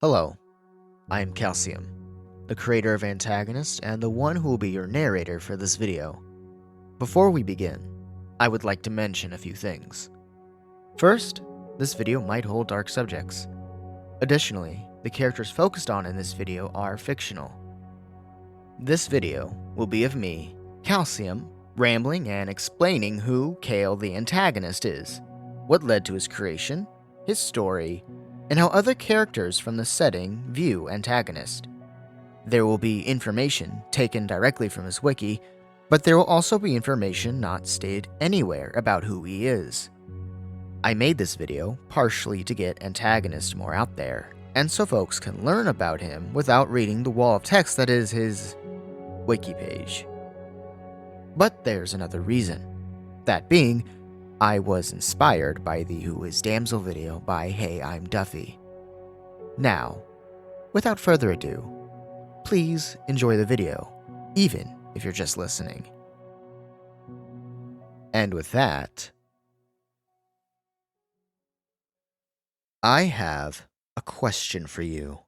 Hello, I am Calcium, the creator of Antagonist and the one who will be your narrator for this video. Before we begin, I would like to mention a few things. First, this video might hold dark subjects. Additionally, the characters focused on in this video are fictional. This video will be of me, Calcium, rambling and explaining who Kale the Antagonist is, what led to his creation, his story, and how other characters from the setting view Antagonist. There will be information taken directly from his wiki, but there will also be information not stated anywhere about who he is. I made this video partially to get Antagonist more out there, and so folks can learn about him without reading the wall of text that is his wiki page. But there's another reason. That being, I was inspired by the Who is Damsel video by HeyImDuffy. Now, without further ado, please enjoy the video, even if you're just listening. And with that, I have a question for you.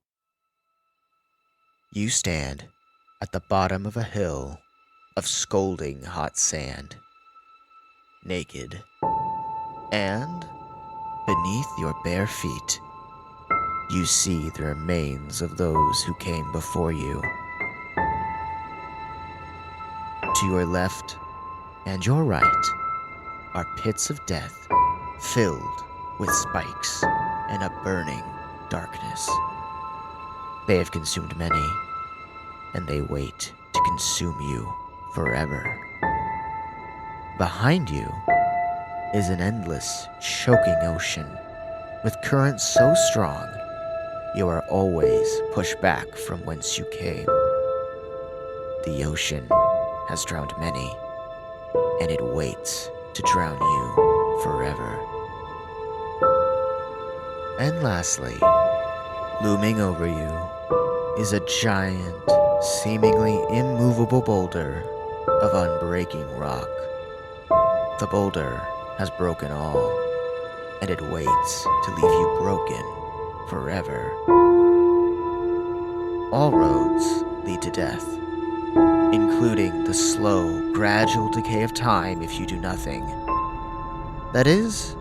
You stand at the bottom of a hill of scalding hot sand, naked, and beneath your bare feet, you see the remains of those who came before you. To your left and your right are pits of death filled with spikes and a burning darkness. They have consumed many, and they wait to consume you forever. Behind you is an endless, choking ocean with currents so strong you are always pushed back from whence you came. The ocean has drowned many, and it waits to drown you forever. And lastly, looming over you is a giant, seemingly immovable boulder of unbreaking rock. The boulder has broken all, and it waits to leave you broken forever. All roads lead to death, including the slow, gradual decay of time if you do nothing. That is,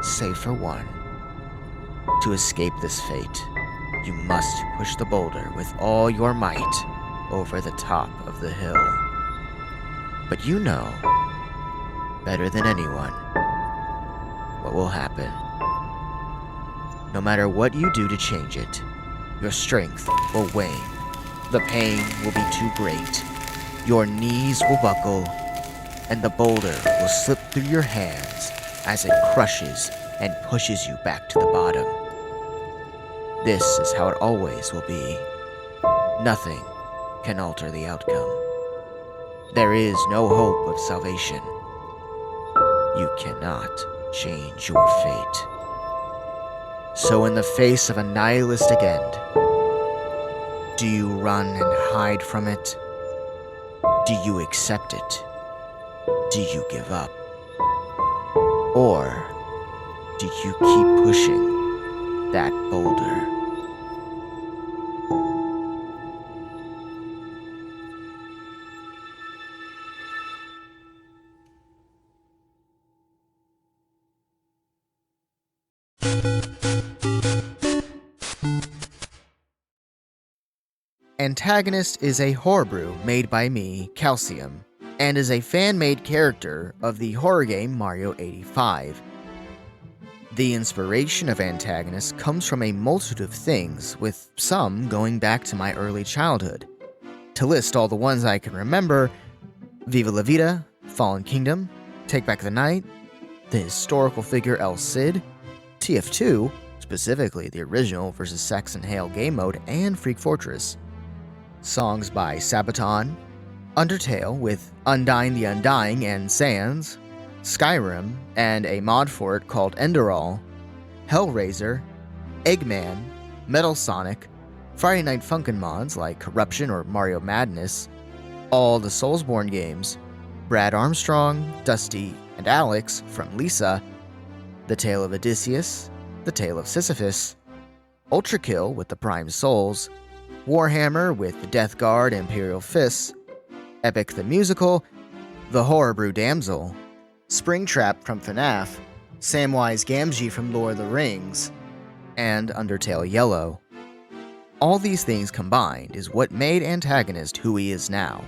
save for one. To escape this fate, you must push the boulder with all your might over the top of the hill. But you know, better than anyone, what will happen. No matter what you do to change it, your strength will wane, the pain will be too great, your knees will buckle, and the boulder will slip through your hands as it crushes and pushes you back to the bottom. This is how it always will be. Nothing can alter the outcome. There is no hope of salvation. You cannot change your fate. So in the face of a nihilistic end, do you run and hide from it? Do you accept it? Do you give up? Or do you keep pushing that boulder? Antagonist is a horror brew made by me, Calcium, and is a fan-made character of the horror game Mario 85. The inspiration of Antagonist comes from a multitude of things, with some going back to my early childhood. To list all the ones I can remember: Viva La Vida, Fallen Kingdom, Take Back the Night, the historical figure El Cid, TF2, specifically the original versus Saxon Hale game mode, and Freak Fortress. Songs by Sabaton, Undertale with Undying the Undying and Sans, Skyrim and a mod for it called Enderall, Hellraiser, Eggman, Metal Sonic, Friday Night Funkin' mods like Corruption or Mario Madness, all the Soulsborne games, Brad Armstrong, Dusty, and Alex from Lisa, The Tale of Odysseus, The Tale of Sisyphus, Ultrakill with the Prime Souls, Warhammer with the Death Guard and Imperial Fists, Epic the Musical, The Horror Brew Damsel, Springtrap from FNAF, Samwise Gamgee from Lord of the Rings, and Undertale Yellow. All these things combined is what made Antagonist who he is now.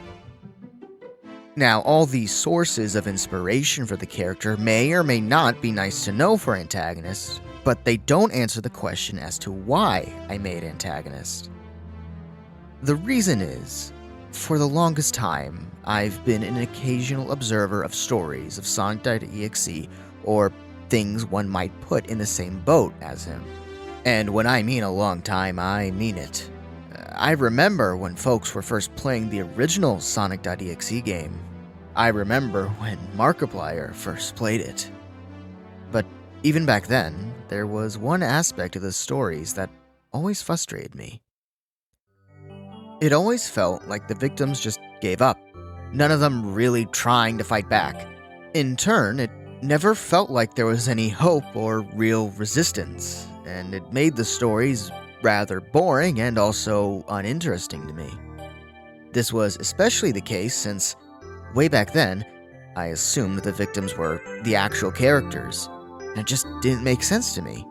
Now, all these sources of inspiration for the character may or may not be nice to know for Antagonist, but they don't answer the question as to why I made Antagonist. The reason is, for the longest time, I've been an occasional observer of stories of Sonic.exe, or things one might put in the same boat as him. And when I mean a long time, I mean it. I remember when folks were first playing the original Sonic.exe game. I remember when Markiplier first played it. But even back then, there was one aspect of the stories that always frustrated me. It always felt like the victims just gave up, none of them really trying to fight back. In turn, it never felt like there was any hope or real resistance, and it made the stories rather boring and also uninteresting to me. This was especially the case since, way back then, I assumed the victims were the actual characters, and it just didn't make sense to me.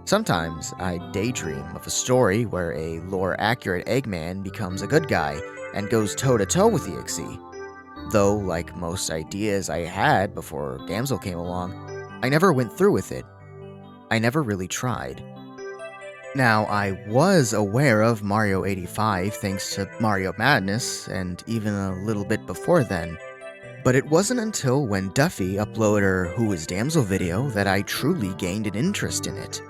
Sometimes I daydream of a story where a lore-accurate Eggman becomes a good guy and goes toe-to-toe with EXE, though like most ideas I had before Damsel came along, I never went through with it. I never really tried. Now, I was aware of Mario 85 thanks to Mario Madness, and even a little bit before then, but it wasn't until when Duffy uploaded her Who is Damsel video that I truly gained an interest in it.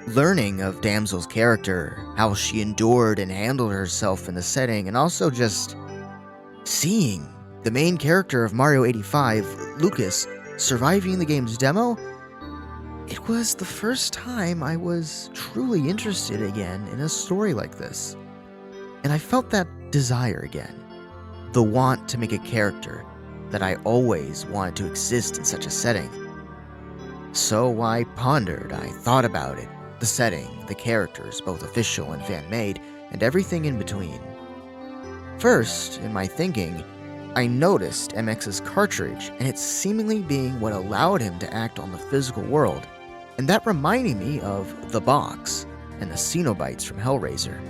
Learning of Damsel's character, how she endured and handled herself in the setting, and also just seeing the main character of Mario 85, Lucas, surviving the game's demo, it was the first time I was truly interested again in a story like this. And I felt that desire again, the want to make a character that I always wanted to exist in such a setting. So I pondered, I thought about it, the setting, the characters, both official and fan-made, and everything in between. First, in my thinking, I noticed MX's cartridge and it seemingly being what allowed him to act on the physical world, and that reminded me of the box and the Cenobites from Hellraiser.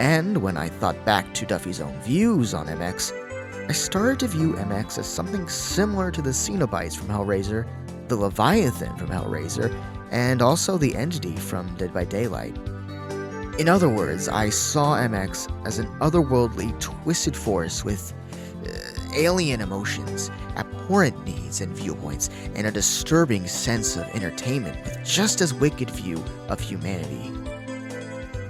And when I thought back to Duffy's own views on MX, I started to view MX as something similar to the Cenobites from Hellraiser, the Leviathan from Hellraiser, and also the Entity from Dead by Daylight. In other words, I saw MX as an otherworldly, twisted force with alien emotions, abhorrent needs and viewpoints, and a disturbing sense of entertainment with just as wicked view of humanity.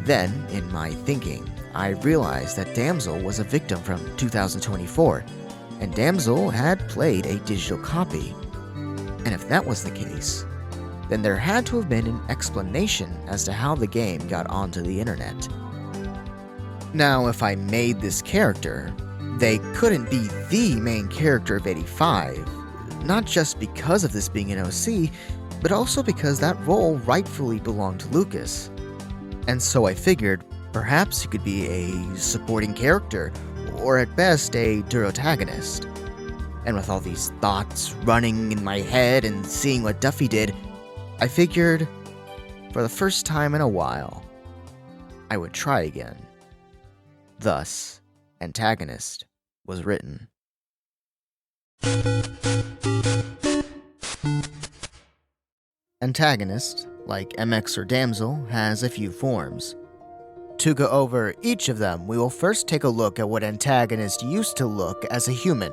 Then, in my thinking, I realized that Damsel was a victim from 2024, and Damsel had played a digital copy. And if that was the case, then there had to have been an explanation as to how the game got onto the internet. Now, if I made this character, they couldn't be the main character of 85, not just because of this being an OC, but also because that role rightfully belonged to Lucas. And so I figured, perhaps he could be a supporting character, or at best a protagonist. And with all these thoughts running in my head and seeing what Duffy did, I figured, for the first time in a while, I would try again. Thus, Antagonist was written. Antagonist, like MX or Damsel, has a few forms. To go over each of them, we will first take a look at what Antagonist used to look as a human.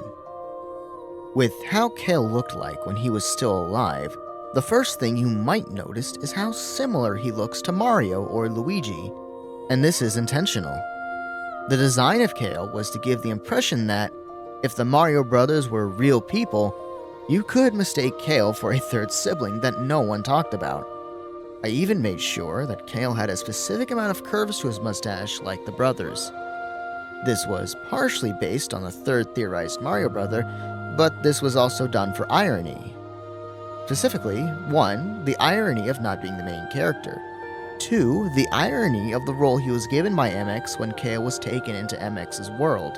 With how Kale looked like when he was still alive, the first thing you might notice is how similar he looks to Mario or Luigi, and this is intentional. The design of Kale was to give the impression that, if the Mario brothers were real people, you could mistake Kale for a third sibling that no one talked about. I even made sure that Kale had a specific amount of curves to his mustache like the brothers. This was partially based on the third theorized Mario brother, but this was also done for irony. Specifically, 1. The irony of not being the main character. 2. The irony of the role he was given by MX when Kale was taken into MX's world.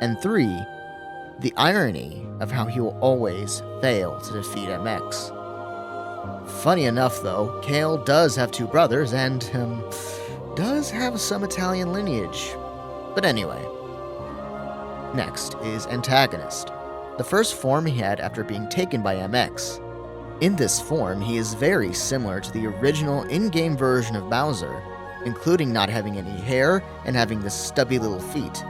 And 3. The irony of how he will always fail to defeat MX. Funny enough though, Kale does have 2 brothers and, does have some Italian lineage. But anyway. Next is Antagonist, the first form he had after being taken by MX. In this form, he is very similar to the original in-game version of Bowser, including not having any hair and having the stubby little feet.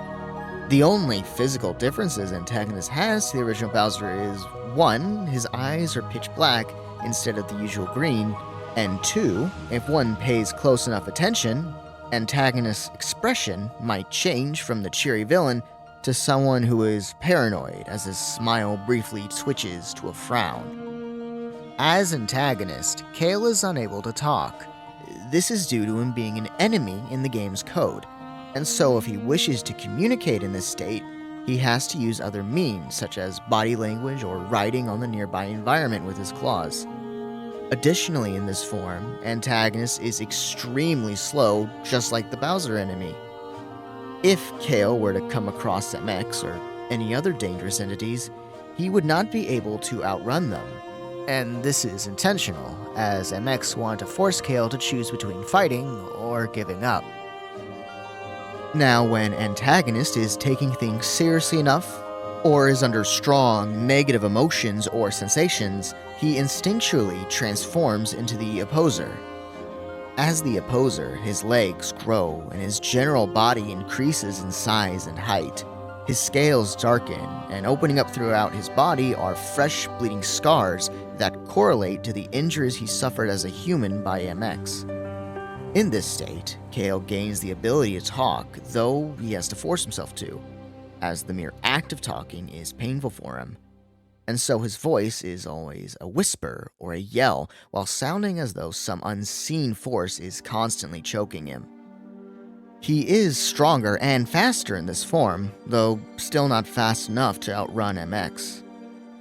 The only physical differences Antagonist has to the original Bowser is 1. His eyes are pitch black instead of the usual green, and 2. If one pays close enough attention, Antagonist's expression might change from the cheery villain to someone who is paranoid as his smile briefly switches to a frown. As Antagonist, Kale is unable to talk. This is due to him being an enemy in the game's code, and so if he wishes to communicate in this state, he has to use other means such as body language or writing on the nearby environment with his claws. Additionally, in this form, Antagonist is extremely slow, just like the Bowser enemy. If Kale were to come across MX or any other dangerous entities, he would not be able to outrun them. And this is intentional, as MX wanted to force Kale to choose between fighting or giving up. Now, when Antagonist is taking things seriously enough, or is under strong negative emotions or sensations, he instinctually transforms into the Opposer. As the Opposer, his legs grow and his general body increases in size and height. His scales darken, and opening up throughout his body are fresh, bleeding scars that correlate to the injuries he suffered as a human by MX. In this state, Kale gains the ability to talk, though he has to force himself to, as the mere act of talking is painful for him. And so his voice is always a whisper or a yell, while sounding as though some unseen force is constantly choking him. He is stronger and faster in this form, though still not fast enough to outrun MX.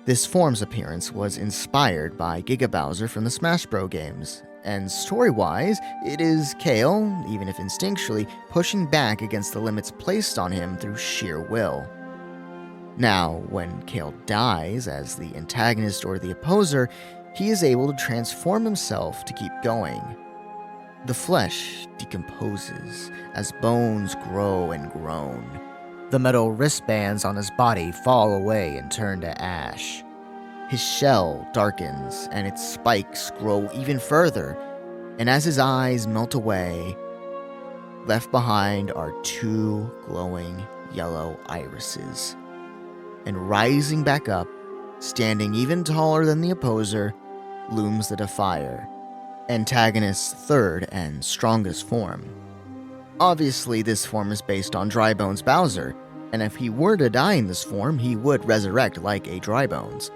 This form's appearance was inspired by Giga Bowser from the Smash Bros. Games, and story-wise, it is Kale, even if instinctually, pushing back against the limits placed on him through sheer will. Now, when Kale dies as the antagonist or the opposer, he is able to transform himself to keep going. The flesh decomposes as bones grow and groan. The metal wristbands on his body fall away and turn to ash. His shell darkens and its spikes grow even further, and as his eyes melt away, left behind are 2 glowing yellow irises. And rising back up, standing even taller than the opposer, looms the Defier, Antagonist's third and strongest form. Obviously, this form is based on Drybones Bowser, and if he were to die in this form, he would resurrect like a Drybones.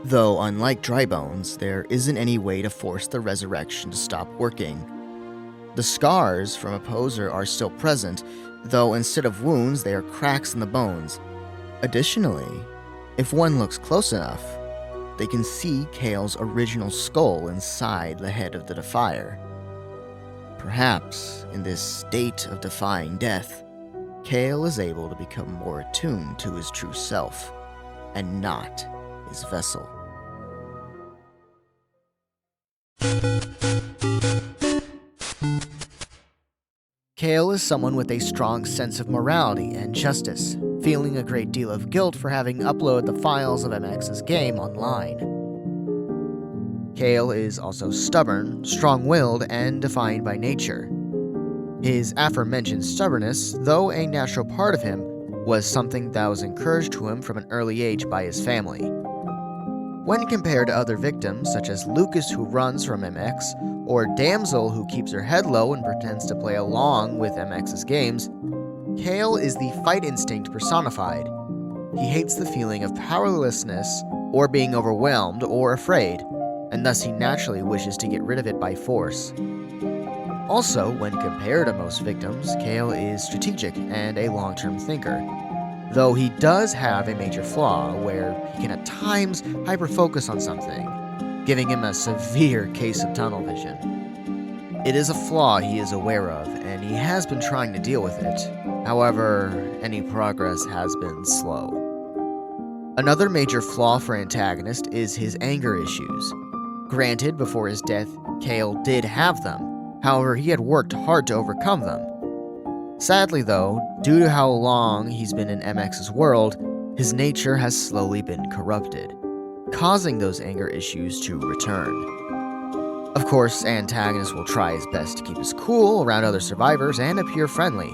Though, unlike Drybones, there isn't any way to force the resurrection to stop working. The scars from Opposer are still present, though instead of wounds, they are cracks in the bones. Additionally, if one looks close enough, they can see Kale's original skull inside the head of the Defier. Perhaps, in this state of defying death, Kale is able to become more attuned to his true self, and not his vessel. Kale is someone with a strong sense of morality and justice, feeling a great deal of guilt for having uploaded the files of MX's game online. Kale is also stubborn, strong-willed, and defiant by nature. His aforementioned stubbornness, though a natural part of him, was something that was encouraged to him from an early age by his family. When compared to other victims, such as Lucas who runs from MX, or Damsel who keeps her head low and pretends to play along with MX's games, Kale is the fight instinct personified. He hates the feeling of powerlessness, or being overwhelmed or afraid, and thus he naturally wishes to get rid of it by force. Also, when compared to most victims, Kale is strategic and a long-term thinker, though he does have a major flaw where he can at times hyper-focus on something, giving him a severe case of tunnel vision. It is a flaw he is aware of, and he has been trying to deal with it. However, any progress has been slow. Another major flaw for Antagonist is his anger issues. Granted, before his death, Kale did have them. However, he had worked hard to overcome them. Sadly though, due to how long he's been in MX's world, his nature has slowly been corrupted, causing those anger issues to return. Of course, Antagonist will try his best to keep his cool around other survivors and appear friendly,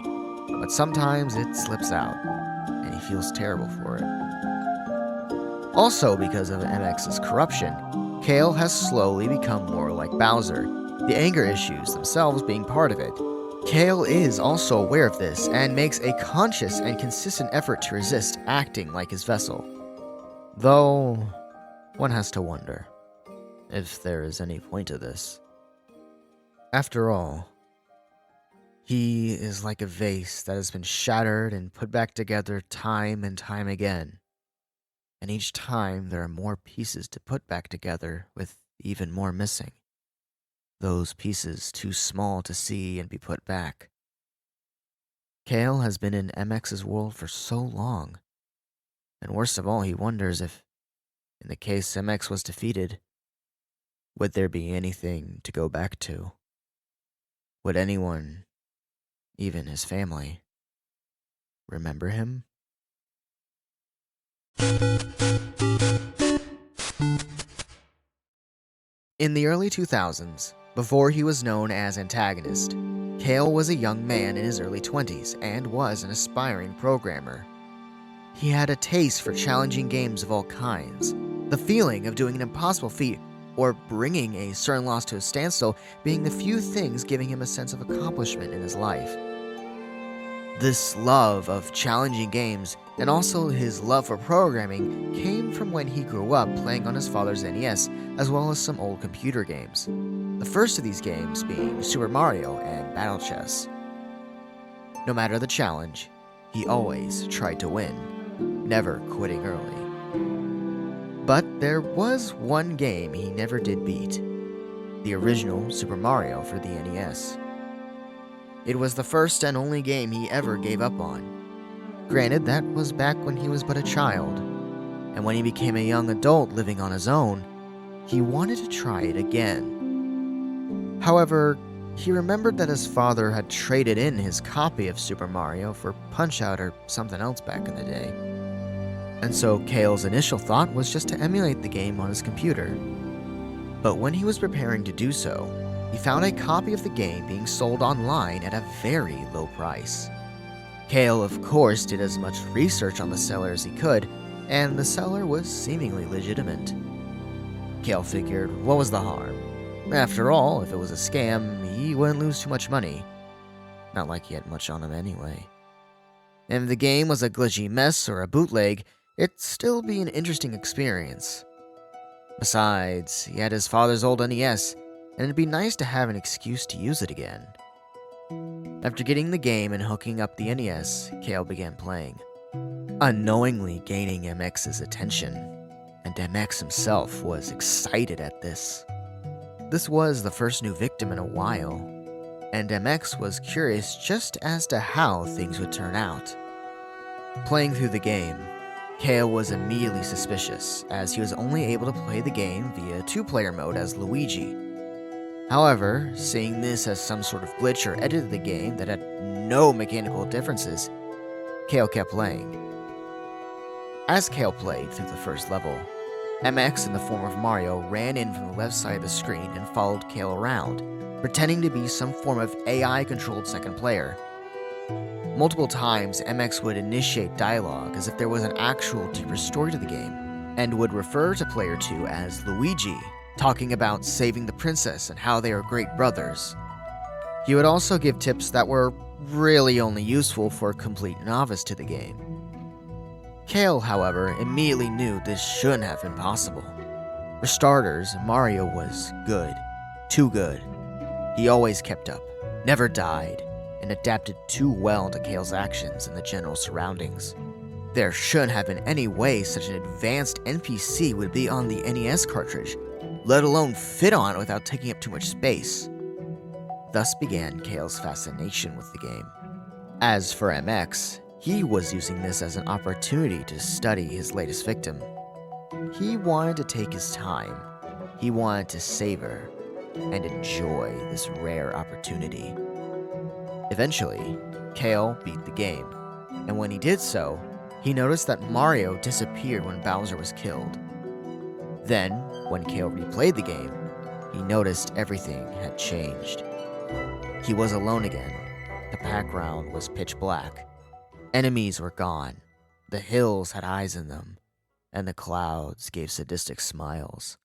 but sometimes it slips out, and he feels terrible for it. Also, because of MX's corruption, Kale has slowly become more like Bowser, the anger issues themselves being part of it. Kale is also aware of this and makes a conscious and consistent effort to resist acting like his vessel. Though, one has to wonder if there is any point to this. After all, he is like a vase that has been shattered and put back together time and time again. And each time there are more pieces to put back together with even more missing. Those pieces too small to see and be put back. Kale has been in MX's world for so long, and worst of all, he wonders if, in the case MX was defeated, would there be anything to go back to? Would anyone, even his family, remember him? In the early 2000s, before he was known as Antagonist, Kale was a young man in his early 20s and was an aspiring programmer. He had a taste for challenging games of all kinds, the feeling of doing an impossible feat or bringing a certain loss to a standstill being the few things giving him a sense of accomplishment in his life. This love of challenging games and also his love for programming came from when he grew up playing on his father's NES as well as some old computer games. The first of these games being Super Mario and Battle Chess. No matter the challenge, he always tried to win, never quitting early. But there was one game he never did beat, the original Super Mario for the NES. It was the first and only game he ever gave up on. Granted, that was back when he was but a child, and when he became a young adult living on his own, he wanted to try it again. However, he remembered that his father had traded in his copy of Super Mario for Punch-Out or something else back in the day. And so Kale's initial thought was just to emulate the game on his computer. But when he was preparing to do so, he found a copy of the game being sold online at a very low price. Kale, of course, did as much research on the seller as he could, and the seller was seemingly legitimate. Kale figured, what was the harm? After all, if it was a scam, he wouldn't lose too much money. Not like he had much on him anyway. And if the game was a glitchy mess or a bootleg, it'd still be an interesting experience. Besides, he had his father's old NES, and it'd be nice to have an excuse to use it again. After getting the game and hooking up the NES, Kale began playing, unknowingly gaining MX's attention, and MX himself was excited at this. This was the first new victim in a while, and MX was curious just as to how things would turn out. Playing through the game, Kale was immediately suspicious, as he was only able to play the game via two-player mode as Luigi. However, seeing this as some sort of glitch or edit of the game that had no mechanical differences, Kale kept playing. As Kale played through the first level, MX in the form of Mario ran in from the left side of the screen and followed Kale around, pretending to be some form of AI-controlled second player. Multiple times, MX would initiate dialogue as if there was an actual deeper story to the game, and would refer to player 2 as Luigi, talking about saving the princess and how they are great brothers. He would also give tips that were really only useful for a complete novice to the game. Kale, however, immediately knew this shouldn't have been possible. For starters, Mario was good. Too good. He always kept up, never died, and adapted too well to Kale's actions and the general surroundings. There shouldn't have been any way such an advanced NPC would be on the NES cartridge, let alone fit on it without taking up too much space. Thus began Kale's fascination with the game. As for MX, he was using this as an opportunity to study his latest victim. He wanted to take his time. He wanted to savor and enjoy this rare opportunity. Eventually, Kale beat the game, and when he did so, he noticed that Mario disappeared when Bowser was killed. Then, when Kale replayed the game, he noticed everything had changed. He was alone again. The background was pitch black. Enemies were gone. The hills had eyes in them, and the clouds gave sadistic smiles.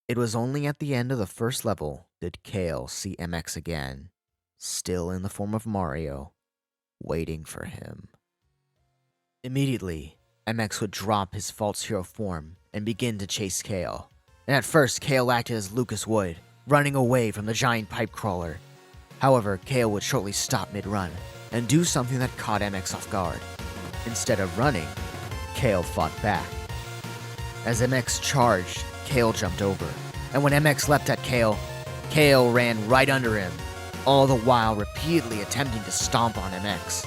It was only at the end of the first level did Kale see MX again, still in the form of Mario, waiting for him. Immediately, MX would drop his false hero form and begin to chase Kale. And at first, Kale acted as Lucas would, running away from the giant pipe crawler. However, Kale would shortly stop mid-run and do something that caught MX off guard. Instead of running, Kale fought back. As MX charged, Kale jumped over, and when MX leapt at Kale, Kale ran right under him, all the while repeatedly attempting to stomp on MX.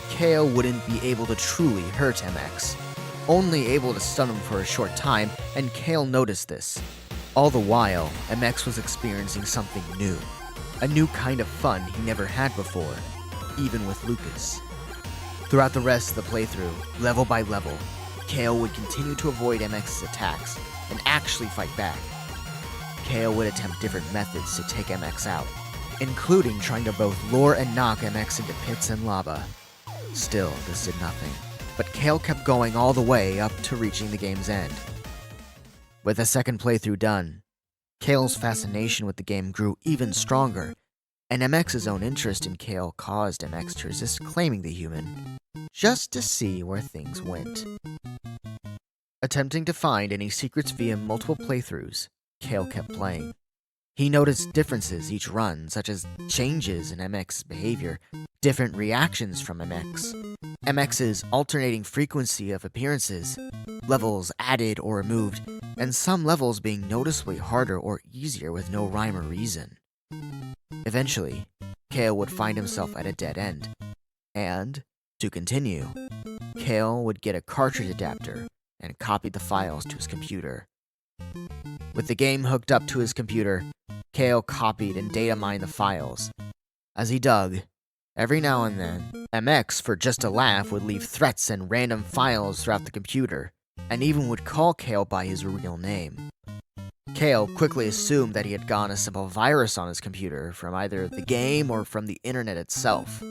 Kale wouldn't be able to truly hurt MX, only able to stun him for a short time, and Kale noticed this. All the while, MX was experiencing something new, a new kind of fun he never had before, even with Lucas. Throughout the rest of the playthrough, level by level, Kale would continue to avoid MX's attacks and actually fight back. Kale would attempt different methods to take MX out, including trying to both lure and knock MX into pits and lava. Still, this did nothing, but Kale kept going all the way up to reaching the game's end. With the second playthrough done, Kale's fascination with the game grew even stronger, and MX's own interest in Kale caused MX to resist claiming the human, just to see where things went. Attempting to find any secrets via multiple playthroughs, Kale kept playing. He noticed differences each run, such as changes in MX's behavior, different reactions from MX, MX's alternating frequency of appearances, levels added or removed, and some levels being noticeably harder or easier with no rhyme or reason. Eventually, Kale would find himself at a dead end, and, to continue, Kale would get a cartridge adapter and copy the files to his computer. With the game hooked up to his computer, Kale copied and data mined the files. As he dug, every now and then, MX, for just a laugh, would leave threats and random files throughout the computer, and even would call Kale by his real name. Kale quickly assumed that he had gotten a simple virus on his computer from either the game or from the internet itself,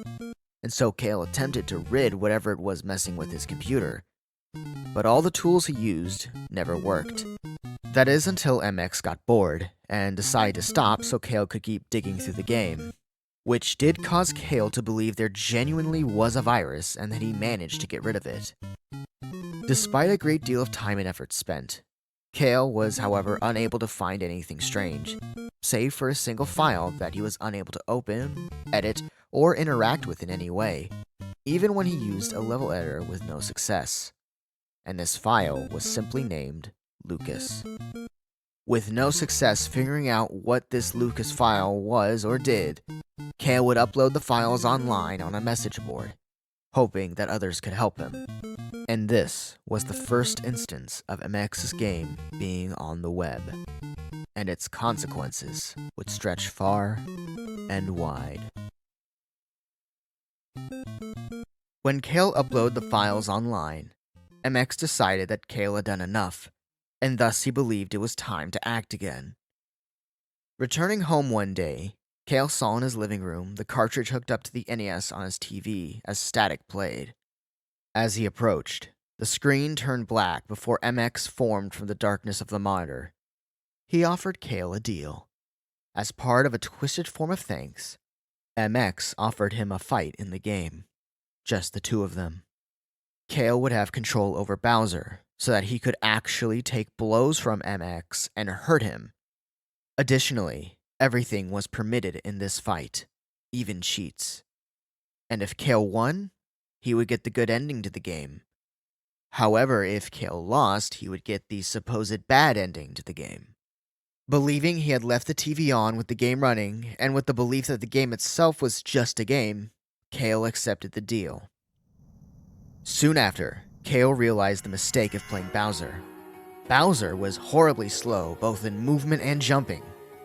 and so Kale attempted to rid whatever it was messing with his computer. But all the tools he used never worked. That is until MX got bored and decided to stop so Kale could keep digging through the game, which did cause Kale to believe there genuinely was a virus and that he managed to get rid of it. Despite a great deal of time and effort spent, Kale was, however, unable to find anything strange, save for a single file that he was unable to open, edit, or interact with in any way, even when he used a level editor with no success. And this file was simply named Lucas. With no success figuring out what this Lucas file was or did, Kale would upload the files online on a message board, hoping that others could help him. And this was the first instance of MX's game being on the web, and its consequences would stretch far and wide. When Kale uploaded the files online, MX decided that Kale had done enough, and thus he believed it was time to act again. Returning home one day, Kale saw in his living room the cartridge hooked up to the NES on his TV as static played. As he approached, the screen turned black before MX formed from the darkness of the monitor. He offered Kale a deal. As part of a twisted form of thanks, MX offered him a fight in the game. Just the two of them. Kale would have control over Bowser, so that he could actually take blows from MX and hurt him. Additionally, Everything was permitted in this fight, even cheats. And if Kale won, he would get the good ending to the game. However, if Kale lost, he would get the supposed bad ending to the game. Believing he had left the TV on with the game running, and with the belief that the game itself was just a game, Kale accepted the deal. Soon after, Kale realized the mistake of playing Bowser. Bowser was horribly slow both in movement and jumping,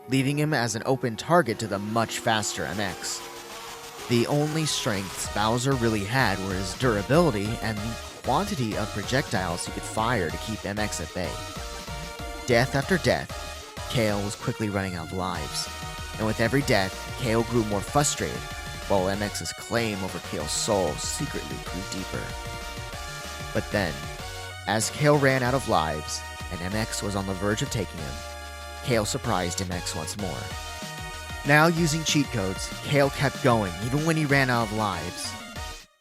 leaving him as an open target to the much faster MX. The only strengths Bowser really had were his durability and the quantity of projectiles he could fire to keep MX at bay. Death after death, Kale was quickly running out of lives, and with every death, Kale grew more frustrated, while MX's claim over Kale's soul secretly grew deeper. But then, as Kale ran out of lives, and MX was on the verge of taking him, Kale surprised MX once more. Now using cheat codes, Kale kept going even when he ran out of lives.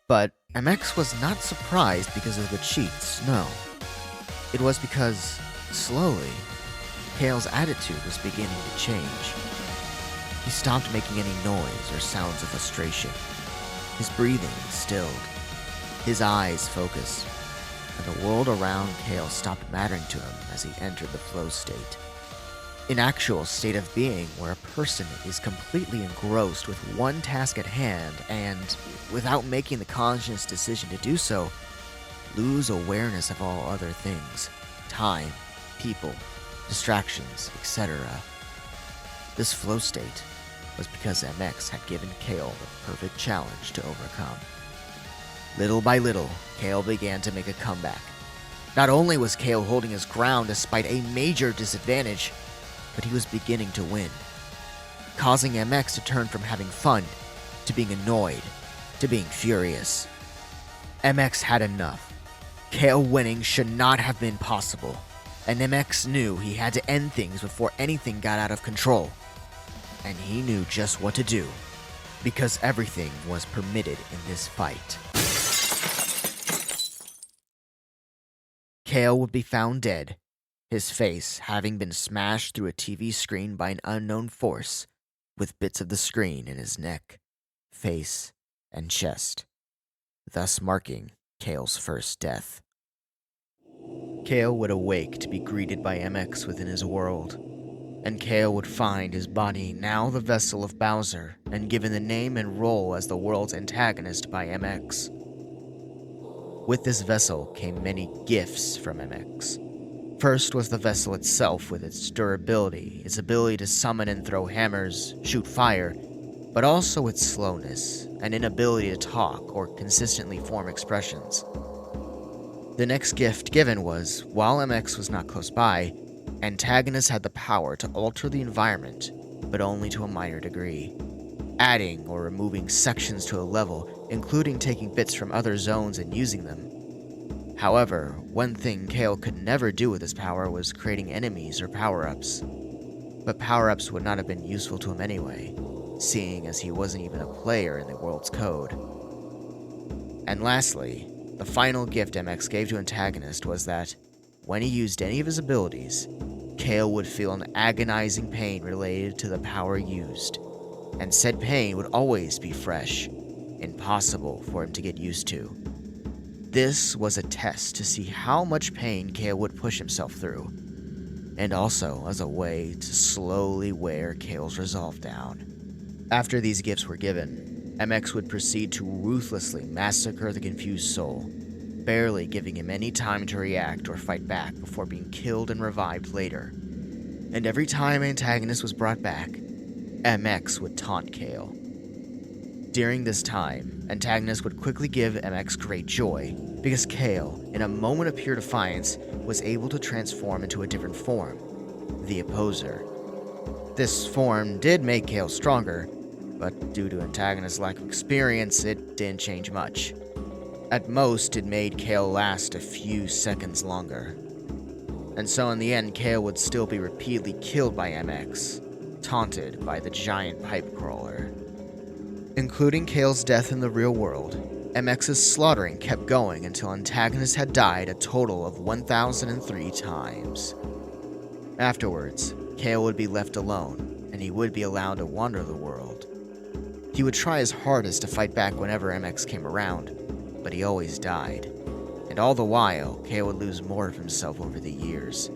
But MX was not surprised because of the cheats, no. It was because, slowly, Kale's attitude was beginning to change. He stopped making any noise or sounds of frustration. His breathing stilled. His eyes focused. And the world around Kale stopped mattering to him as he entered the flow state. An actual state of being where a person is completely engrossed with one task at hand and, without making the conscious decision to do so, lose awareness of all other things, time, people, distractions, etc. This flow state was because MX had given Kale the perfect challenge to overcome. Little by little, Kale began to make a comeback. Not only was Kale holding his ground despite a major disadvantage, but he was beginning to win, causing MX to turn from having fun to being annoyed to being furious. MX had enough. Kale winning should not have been possible, and MX knew he had to end things before anything got out of control. And he knew just what to do, because everything was permitted in this fight. Kale would be found dead, his face having been smashed through a TV screen by an unknown force, with bits of the screen in his neck, face, and chest, thus marking Kale's first death. Kale would awake to be greeted by MX within his world, and Kale would find his body now the vessel of Bowser and given the name and role as the world's antagonist by MX. With this vessel came many gifts from MX. First was the vessel itself with its durability, its ability to summon and throw hammers, shoot fire, but also its slowness, and inability to talk or consistently form expressions. The next gift given was, while MX was not close by, Antagonist had the power to alter the environment, but only to a minor degree, adding or removing sections to a level, including taking bits from other zones and using them. However, one thing Kale could never do with his power was creating enemies or power-ups. But power-ups would not have been useful to him anyway, seeing as he wasn't even a player in the world's code. And lastly, the final gift MX gave to Antagonist was that, when he used any of his abilities, Kale would feel an agonizing pain related to the power used, and said pain would always be fresh, impossible for him to get used to. This was a test to see how much pain Kale would push himself through, and also as a way to slowly wear Kale's resolve down. After these gifts were given, MX would proceed to ruthlessly massacre the confused soul, barely giving him any time to react or fight back before being killed and revived later. And every time Antagonist was brought back, MX would taunt Kale. During this time, Antagonist would quickly give MX great joy, because Kale, in a moment of pure defiance, was able to transform into a different form, the Opposer. This form did make Kale stronger, but due to Antagonist's lack of experience, it didn't change much. At most, it made Kale last a few seconds longer. And so in the end, Kale would still be repeatedly killed by MX, taunted by the giant pipe crawler. Including Kale's death in the real world, MX's slaughtering kept going until Antagonist had died a total of 1,003 times. Afterwards, Kale would be left alone, and he would be allowed to wander the world. He would try his hardest to fight back whenever MX came around, but he always died. And all the while, Kale would lose more of himself over the years.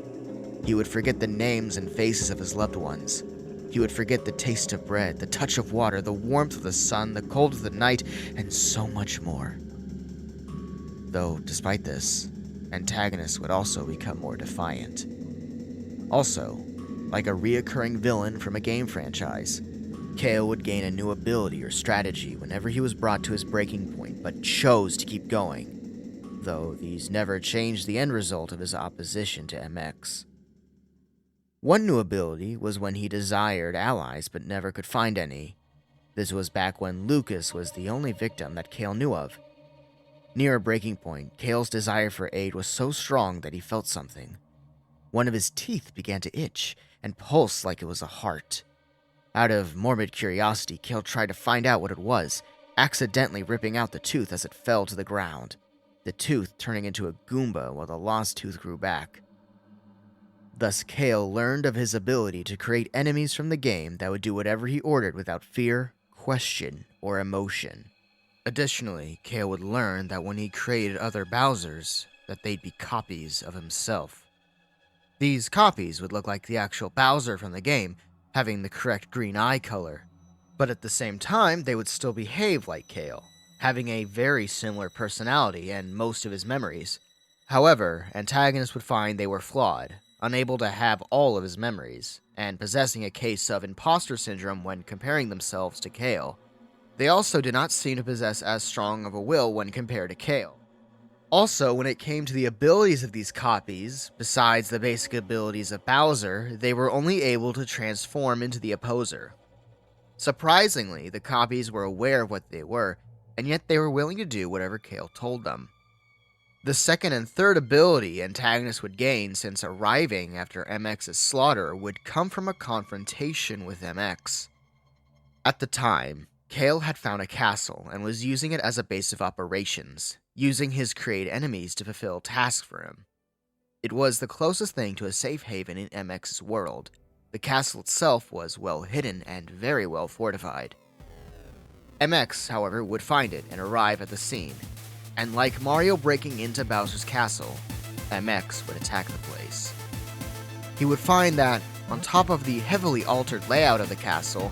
He would forget the names and faces of his loved ones. He would forget the taste of bread, the touch of water, the warmth of the sun, the cold of the night, and so much more. Though, despite this, Antagonist would also become more defiant. Also, like a reoccurring villain from a game franchise, Kale would gain a new ability or strategy whenever he was brought to his breaking point, but chose to keep going, though these never changed the end result of his opposition to MX. One new ability was when he desired allies but never could find any. This was back when Lucas was the only victim that Kale knew of. Near a breaking point, Kale's desire for aid was so strong that he felt something. One of his teeth began to itch and pulse like it was a heart. Out of morbid curiosity, Kale tried to find out what it was, accidentally ripping out the tooth as it fell to the ground, the tooth turning into a Goomba while the lost tooth grew back. Thus, Kale learned of his ability to create enemies from the game that would do whatever he ordered without fear, question, or emotion. Additionally, Kale would learn that when he created other Bowsers, that they'd be copies of himself. These copies would look like the actual Bowser from the game, having the correct green eye color, but at the same time, they would still behave like Kale, having a very similar personality and most of his memories. However, Antagonist would find they were flawed, unable to have all of his memories, and possessing a case of imposter syndrome when comparing themselves to Kale. They also did not seem to possess as strong of a will when compared to Kale. Also, when it came to the abilities of these copies, besides the basic abilities of Bowser, they were only able to transform into the opposer. Surprisingly, the copies were aware of what they were, and yet they were willing to do whatever Kale told them. The second and third ability Antagonist would gain since arriving after MX's slaughter would come from a confrontation with MX. At the time, Kale had found a castle and was using it as a base of operations, using his created enemies to fulfill tasks for him. It was the closest thing to a safe haven in MX's world. The castle itself was well hidden and very well fortified. MX, however, would find it and arrive at the scene, and like Mario breaking into Bowser's castle, MX would attack the place. He would find that, on top of the heavily altered layout of the castle,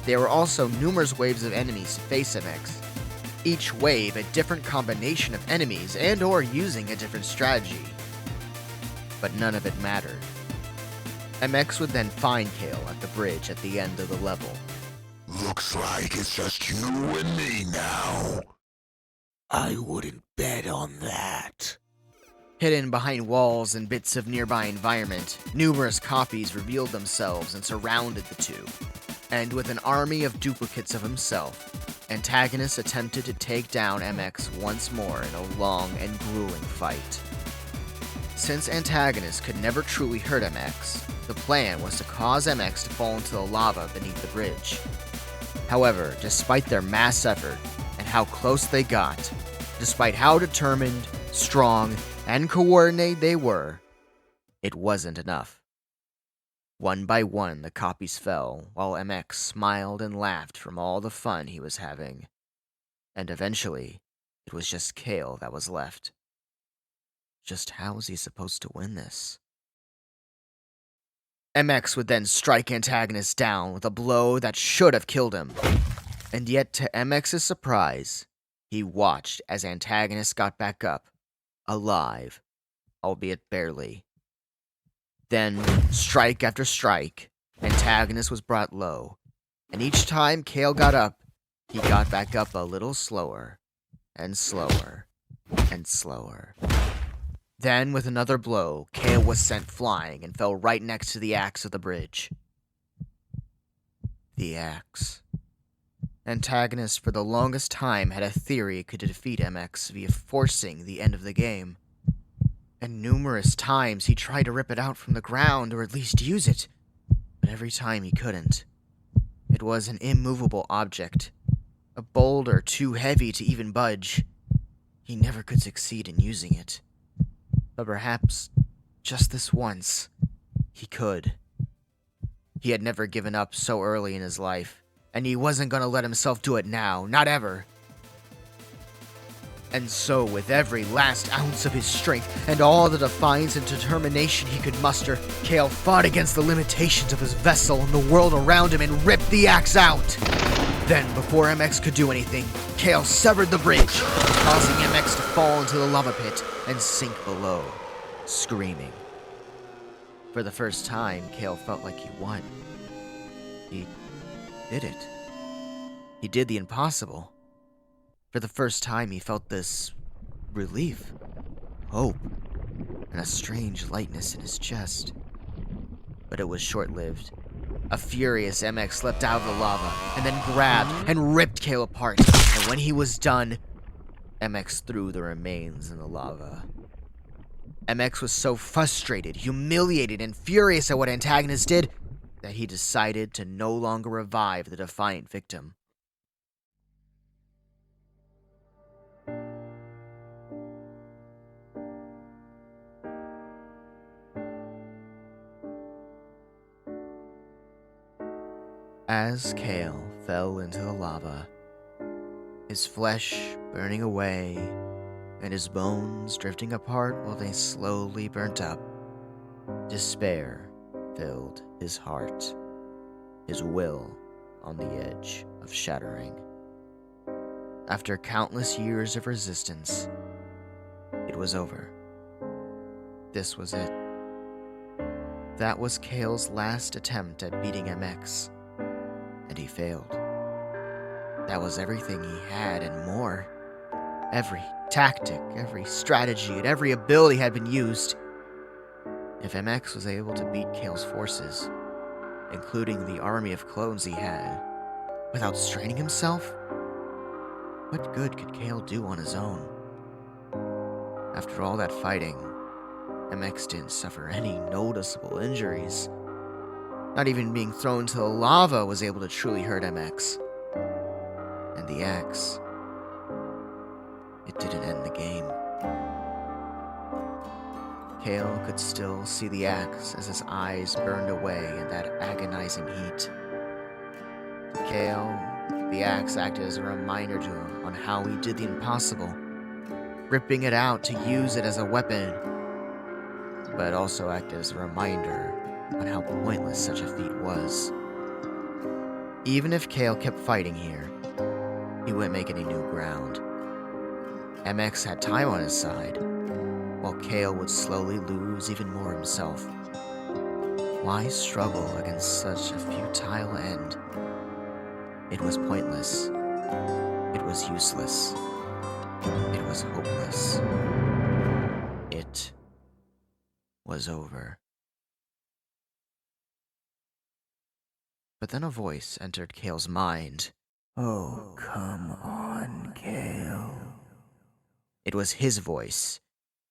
there were also numerous waves of enemies to face MX, each wave a different combination of enemies and/or using a different strategy. But none of it mattered. MX would then find Kale at the bridge at the end of the level. Looks like it's just you and me now. I wouldn't bet on that. Hidden behind walls and bits of nearby environment, numerous copies revealed themselves and surrounded the two. And with an army of duplicates of himself, Antagonist attempted to take down MX once more in a long and grueling fight. Since Antagonist could never truly hurt MX, the plan was to cause MX to fall into the lava beneath the bridge. However, despite their mass effort and how close they got, despite how determined, strong, and coordinated they were, it wasn't enough. One by one, the copies fell, while MX smiled and laughed from all the fun he was having. And eventually, it was just Kale that was left. Just how was he supposed to win this? MX would then strike Antagonist down with a blow that should have killed him. And yet, to MX's surprise, he watched as Antagonist got back up, alive, albeit barely. Then, strike after strike, Antagonist was brought low, and each time Kale got up, he got back up a little slower, and slower, and slower. Then, with another blow, Kale was sent flying and fell right next to the axe of the bridge. The axe. Antagonist for the longest time had a theory it could defeat MX via forcing the end of the game. And numerous times he tried to rip it out from the ground or at least use it, but every time he couldn't. It was an immovable object, a boulder too heavy to even budge. He never could succeed in using it. But perhaps, just this once, he could. He had never given up so early in his life, and he wasn't gonna let himself do it now, not ever. And so, with every last ounce of his strength and all the defiance and determination he could muster, Kale fought against the limitations of his vessel and the world around him and ripped the axe out. Then, before MX could do anything, Kale severed the bridge, causing MX to fall into the lava pit and sink below, screaming. For the first time, Kale felt like he won. He did it. He did the impossible. For the first time, he felt this relief, hope, and a strange lightness in his chest. But it was short-lived. A furious MX leapt out of the lava and then grabbed and ripped Kale apart. And when he was done, MX threw the remains in the lava. MX was so frustrated, humiliated, and furious at what Antagonist did that he decided to no longer revive the defiant victim. As Kale fell into the lava, his flesh burning away and his bones drifting apart while they slowly burnt up, despair filled his heart, his will on the edge of shattering. After countless years of resistance, it was over. This was it. That was Kale's last attempt at beating MX. And he failed. That was everything he had and more. Every tactic, every strategy, and every ability had been used. If MX was able to beat Kale's forces, including the army of clones he had, without straining himself, what good could Kale do on his own? After all that fighting, MX didn't suffer any noticeable injuries. Not even being thrown into the lava was able to truly hurt MX. And the axe, it didn't end the game. Kale could still see the axe as his eyes burned away in that agonizing heat. For Kale, the axe acted as a reminder to him on how he did the impossible, ripping it out to use it as a weapon, but it also acted as a reminder on how pointless such a feat was. Even if Kale kept fighting here, he wouldn't make any new ground. MX had time on his side, while Kale would slowly lose even more himself. Why struggle against such a futile end? It was pointless. It was useless. It was hopeless. It was over. But then a voice entered Kale's mind. Oh, come on, Kale. It was his voice,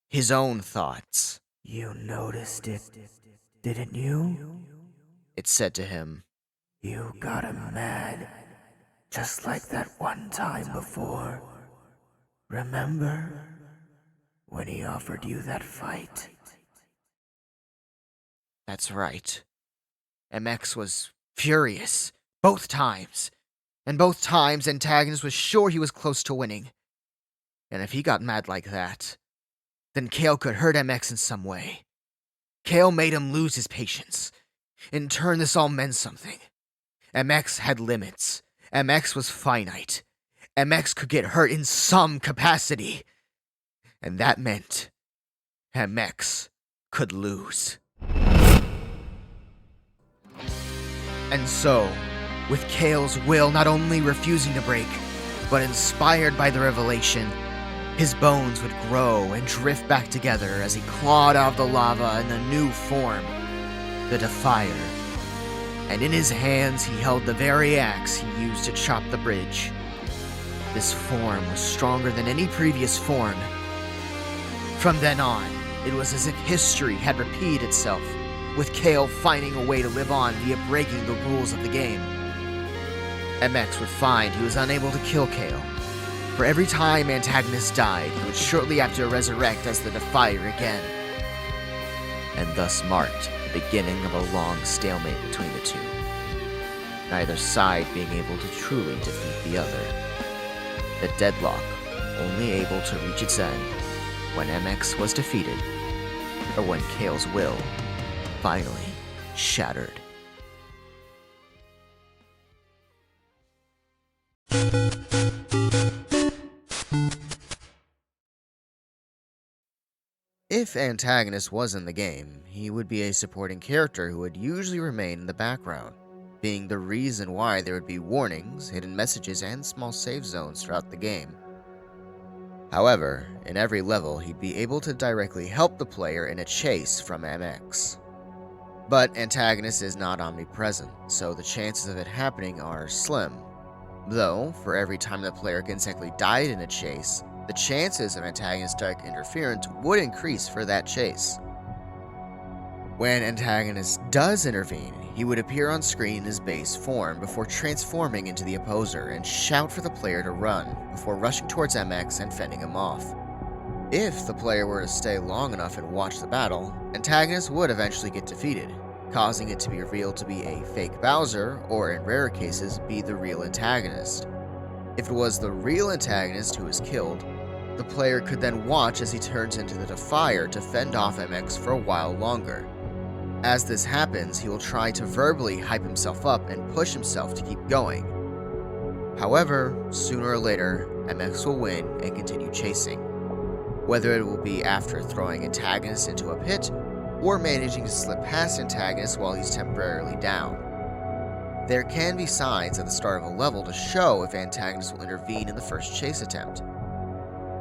his own thoughts. You noticed it, didn't you? It said to him. You got him mad, just like that one time before. Remember? When he offered you that fight? That's right. MX was furious, both times. And both times, Antagonist was sure he was close to winning. And if he got mad like that, then Kale could hurt MX in some way. Kale made him lose his patience. In turn, this all meant something. MX had limits. MX was finite. MX could get hurt in some capacity. And that meant MX could lose. And so, with Kale's will not only refusing to break, but inspired by the revelation, his bones would grow and drift back together as he clawed out of the lava in a new form, the Defier. And in his hands he held the very axe he used to chop the bridge. This form was stronger than any previous form. From then on, it was as if history had repeated itself, with Kale finding a way to live on via breaking the rules of the game. MX would find he was unable to kill Kale. For every time Antagonist died, he would shortly after resurrect as the Defier again. and thus marked the beginning of a long stalemate between the two, neither side being able to truly defeat the other. The deadlock only able to reach its end when MX was defeated, or when Kale's will finally shattered. If Antagonist was in the game, he would be a supporting character who would usually remain in the background, being the reason why there would be warnings, hidden messages, and small save zones throughout the game. However, in every level, he'd be able to directly help the player in a chase from MX. But Antagonist is not omnipresent, so the chances of it happening are slim. Though, for every time the player consecutively died in a chase, the chances of Antagonist's direct interference would increase for that chase. When Antagonist does intervene, he would appear on screen in his base form before transforming into the opposer and shout for the player to run, before rushing towards MX and fending him off. If the player were to stay long enough and watch the battle, Antagonist would eventually get defeated, causing it to be revealed to be a fake Bowser, or in rarer cases, be the real antagonist. If it was the real antagonist who was killed, the player could then watch as he turns into the Defier to fend off MX for a while longer. As this happens, he will try to verbally hype himself up and push himself to keep going. However, sooner or later, MX will win and continue chasing, whether it will be after throwing Antagonist into a pit or managing to slip past Antagonist while he's temporarily down. There can be signs at the start of a level to show if Antagonist will intervene in the first chase attempt.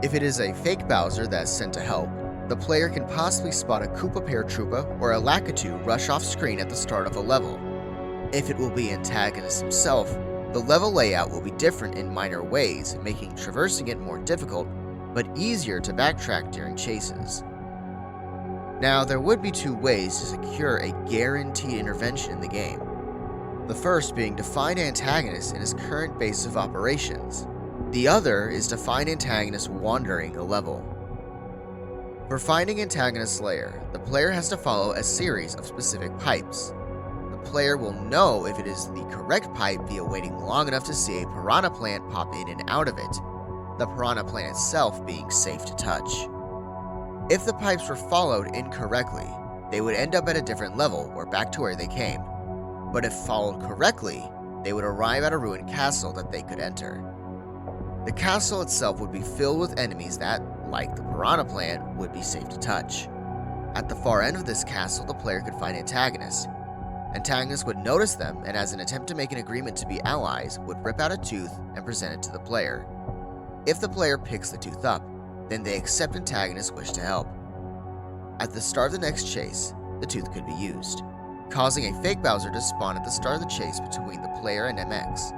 If it is a fake Bowser that's sent to help, the player can possibly spot a Koopa Paratroopa or a Lakitu rush off screen at the start of a level. If it will be Antagonist himself, the level layout will be different in minor ways, making traversing it more difficult, but easier to backtrack during chases. Now, there would be two ways to secure a guaranteed intervention in the game. The first being to find Antagonist in his current base of operations. The other is to find Antagonist wandering a level. For finding Antagonist's lair, the player has to follow a series of specific pipes. The player will know if it is the correct pipe via waiting long enough to see a piranha plant pop in and out of it, the piranha plant itself being safe to touch. If the pipes were followed incorrectly, they would end up at a different level or back to where they came. But if followed correctly, they would arrive at a ruined castle that they could enter. The castle itself would be filled with enemies that, like the piranha plant, would be safe to touch. At the far end of this castle, the player could find Antagonists. Antagonists would notice them, and as an attempt to make an agreement to be allies, would rip out a tooth and present it to the player. If the player picks the tooth up, then they accept Antagonists' wish to help. At the start of the next chase, the tooth could be used, causing a fake Bowser to spawn at the start of the chase between the player and MX.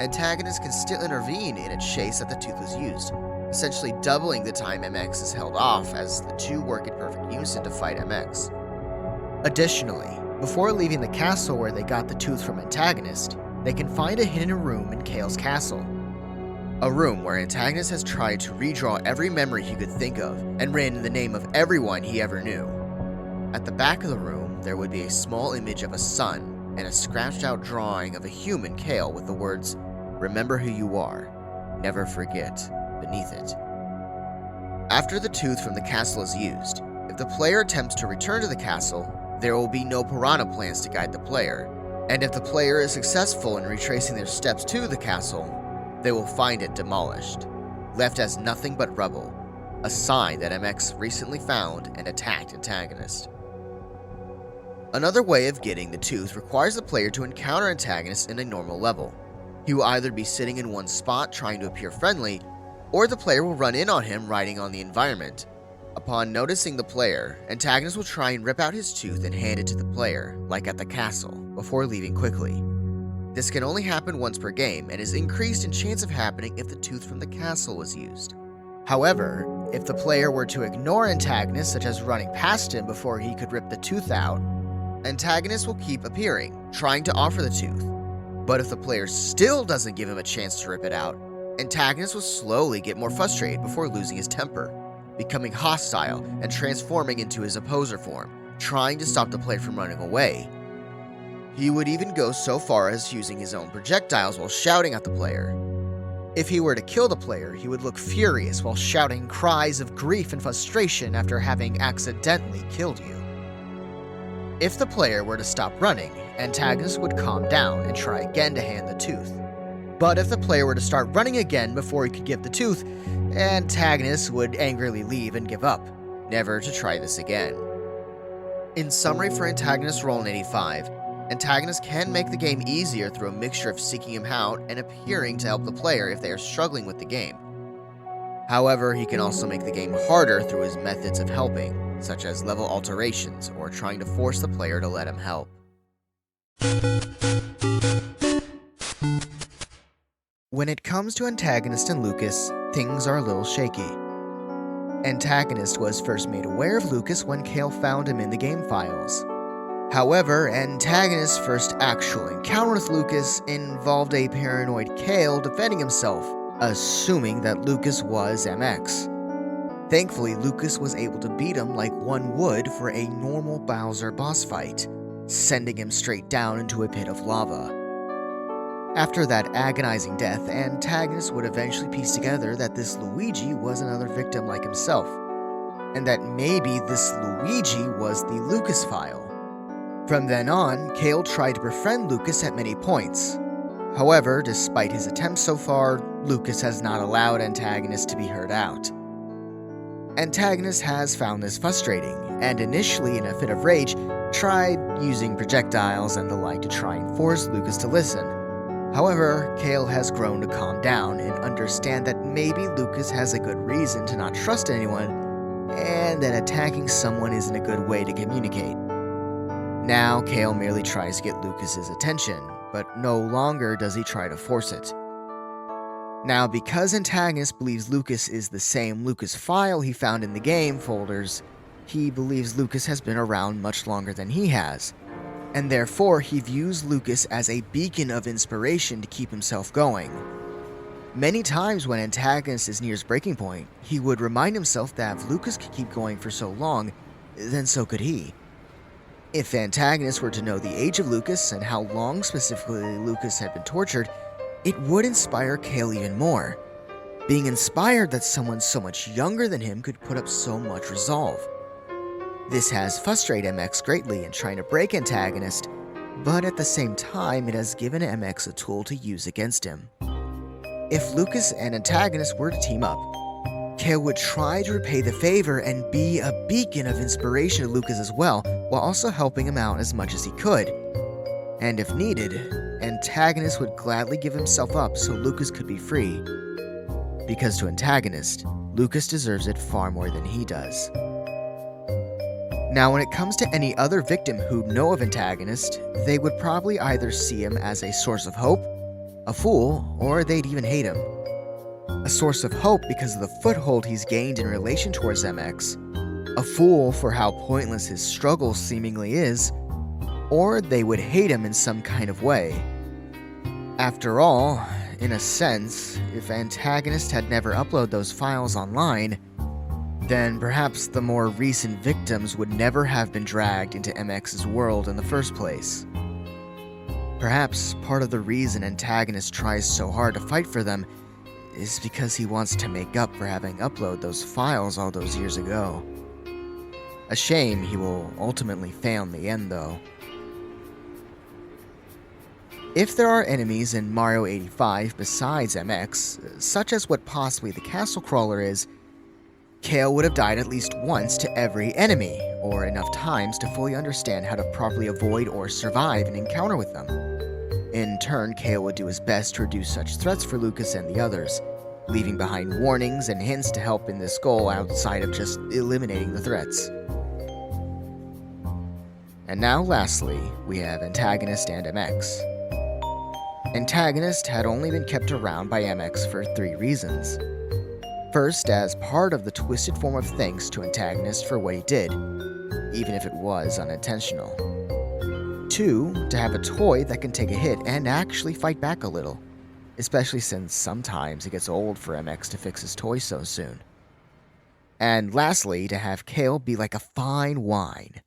Antagonists can still intervene in a chase that the tooth was used, essentially doubling the time MX is held off as the two work in perfect unison to fight MX. Additionally, before leaving the castle where they got the tooth from Antagonist, they can find a hidden room in Kale's castle. A room where Antagonist has tried to redraw every memory he could think of and ran in the name of everyone he ever knew. At the back of the room, there would be a small image of a sun and a scratched out drawing of a human Kale with the words, "Remember who you are, never forget," beneath it. After the tooth from the castle is used, if the player attempts to return to the castle, there will be no piranha plants to guide the player, and if the player is successful in retracing their steps to the castle, they will find it demolished, left as nothing but rubble, a sign that MX recently found and attacked Antagonist. Another way of getting the tooth requires the player to encounter Antagonist in a normal level. He will either be sitting in one spot trying to appear friendly, or the player will run in on him riding on the environment. Upon noticing the player, Antagonist will try and rip out his tooth and hand it to the player, like at the castle, before leaving quickly. This can only happen once per game and is increased in chance of happening if the tooth from the castle was used. However, if the player were to ignore Antagonist, such as running past him before he could rip the tooth out, Antagonist will keep appearing, trying to offer the tooth. But if the player still doesn't give him a chance to rip it out, Antagonist will slowly get more frustrated before losing his temper, becoming hostile and transforming into his opposer form, trying to stop the player from running away. He would even go so far as using his own projectiles while shouting at the player. If he were to kill the player, he would look furious while shouting cries of grief and frustration after having accidentally killed you. If the player were to stop running, Antagonist would calm down and try again to hand the tooth. But if the player were to start running again before he could give the tooth, Antagonist would angrily leave and give up, never to try this again. In summary for Antagonist's role in 85, Antagonist can make the game easier through a mixture of seeking him out and appearing to help the player if they are struggling with the game. However, he can also make the game harder through his methods of helping, such as level alterations or trying to force the player to let him help. When it comes to Antagonist and Lucas, things are a little shaky. Antagonist was first made aware of Lucas when Kale found him in the game files. However, Antagonist's first actual encounter with Lucas involved a paranoid Kale defending himself, assuming that Lucas was MX. Thankfully, Lucas was able to beat him like one would for a normal Bowser boss fight, sending him straight down into a pit of lava. After that agonizing death, Antagonist would eventually piece together that this Luigi was another victim like himself, and that maybe this Luigi was the Lucas file. From then on, Kale tried to befriend Lucas at many points. However, despite his attempts so far, Lucas has not allowed Antagonist to be heard out. Antagonist has found this frustrating, and initially in a fit of rage, tried using projectiles and the like to try and force Lucas to listen. However, Kale has grown to calm down and understand that maybe Lucas has a good reason to not trust anyone, and that attacking someone isn't a good way to communicate. Now, Kale merely tries to get Lucas's attention, but no longer does he try to force it. Now, because Antagonist believes Lucas is the same Lucas file he found in the game folders, he believes Lucas has been around much longer than he has, and therefore he views Lucas as a beacon of inspiration to keep himself going. Many times when Antagonist is near his breaking point, he would remind himself that if Lucas could keep going for so long, then so could he. If Antagonist were to know the age of Lucas and how long specifically Lucas had been tortured, it would inspire Kale even more, being inspired that someone so much younger than him could put up so much resolve. This has frustrated MX greatly in trying to break Antagonist, but at the same time it has given MX a tool to use against him. If Lucas and Antagonist were to team up, Kale would try to repay the favor and be a beacon of inspiration to Lucas as well, while also helping him out as much as he could. And if needed, Antagonist would gladly give himself up so Lucas could be free. Because to Antagonist, Lucas deserves it far more than he does. Now, when it comes to any other victim who'd know of Antagonist, they would probably either see him as a source of hope, a fool, or they'd even hate him. A source of hope because of the foothold he's gained in relation towards MX, a fool for how pointless his struggle seemingly is, or they would hate him in some kind of way. After all, in a sense, if Antagonist had never uploaded those files online, then perhaps the more recent victims would never have been dragged into MX's world in the first place. Perhaps part of the reason Antagonist tries so hard to fight for them is because he wants to make up for having uploaded those files all those years ago. A shame he will ultimately fail in the end, though. If there are enemies in Mario 85 besides MX, such as what possibly the castle crawler is, Kale would have died at least once to every enemy, or enough times to fully understand how to properly avoid or survive an encounter with them. In turn, Kale would do his best to reduce such threats for Lucas and the others, leaving behind warnings and hints to help in this goal outside of just eliminating the threats. And now lastly, we have Antagonist and MX. Antagonist had only been kept around by MX for 3 reasons. First, as part of the twisted form of thanks to Antagonist for what he did, even if it was unintentional. 2, to have a toy that can take a hit and actually fight back a little, especially since sometimes it gets old for MX to fix his toy so soon. And lastly, to have Kale be like a fine wine,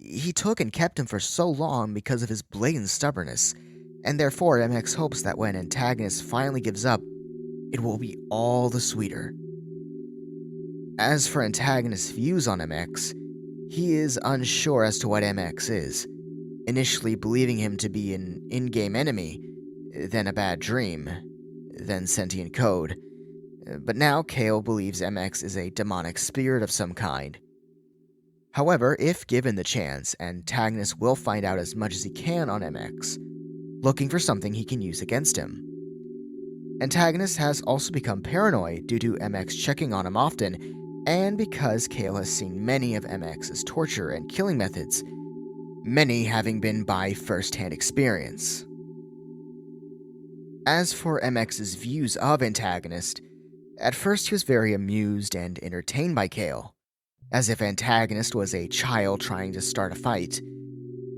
He took and kept him for so long because of his blatant stubbornness, and therefore MX hopes that when Antagonist finally gives up, it will be all the sweeter. As for Antagonist's views on MX, he is unsure as to what MX is, initially believing him to be an in-game enemy, then a bad dream, then sentient code. But now Kale believes MX is a demonic spirit of some kind. However, if given the chance, Antagonist will find out as much as he can on MX, looking for something he can use against him. Antagonist has also become paranoid due to MX checking on him often, and because Kale has seen many of MX's torture and killing methods, many having been by first-hand experience. As for MX's views of Antagonist, at first he was very amused and entertained by Kale, as if Antagonist was a child trying to start a fight.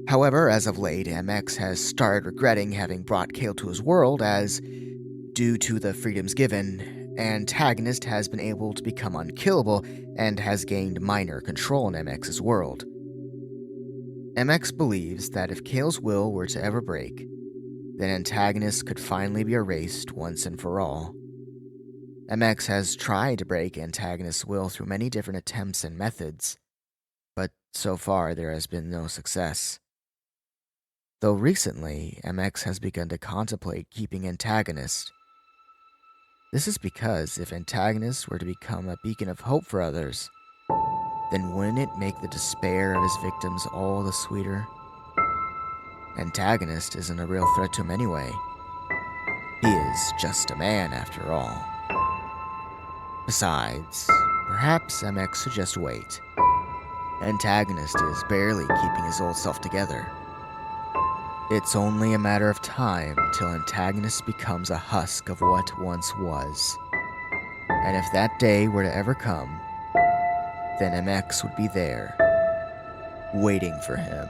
However, as of late, MX has started regretting having brought Kale to his world as, due to the freedoms given, Antagonist has been able to become unkillable and has gained minor control in MX's world. MX believes that if Kale's will were to ever break, then Antagonist could finally be erased once and for all. MX has tried to break Antagonist's will through many different attempts and methods, but so far there has been no success. Though recently, MX has begun to contemplate keeping Antagonist. This is because if Antagonist were to become a beacon of hope for others, then wouldn't it make the despair of his victims all the sweeter? Antagonist isn't a real threat to him anyway. He is just a man after all. Besides, perhaps MX should just wait. Antagonist is barely keeping his old self together. It's only a matter of time till Antagonist becomes a husk of what once was. And if that day were to ever come, then MX would be there, waiting for him.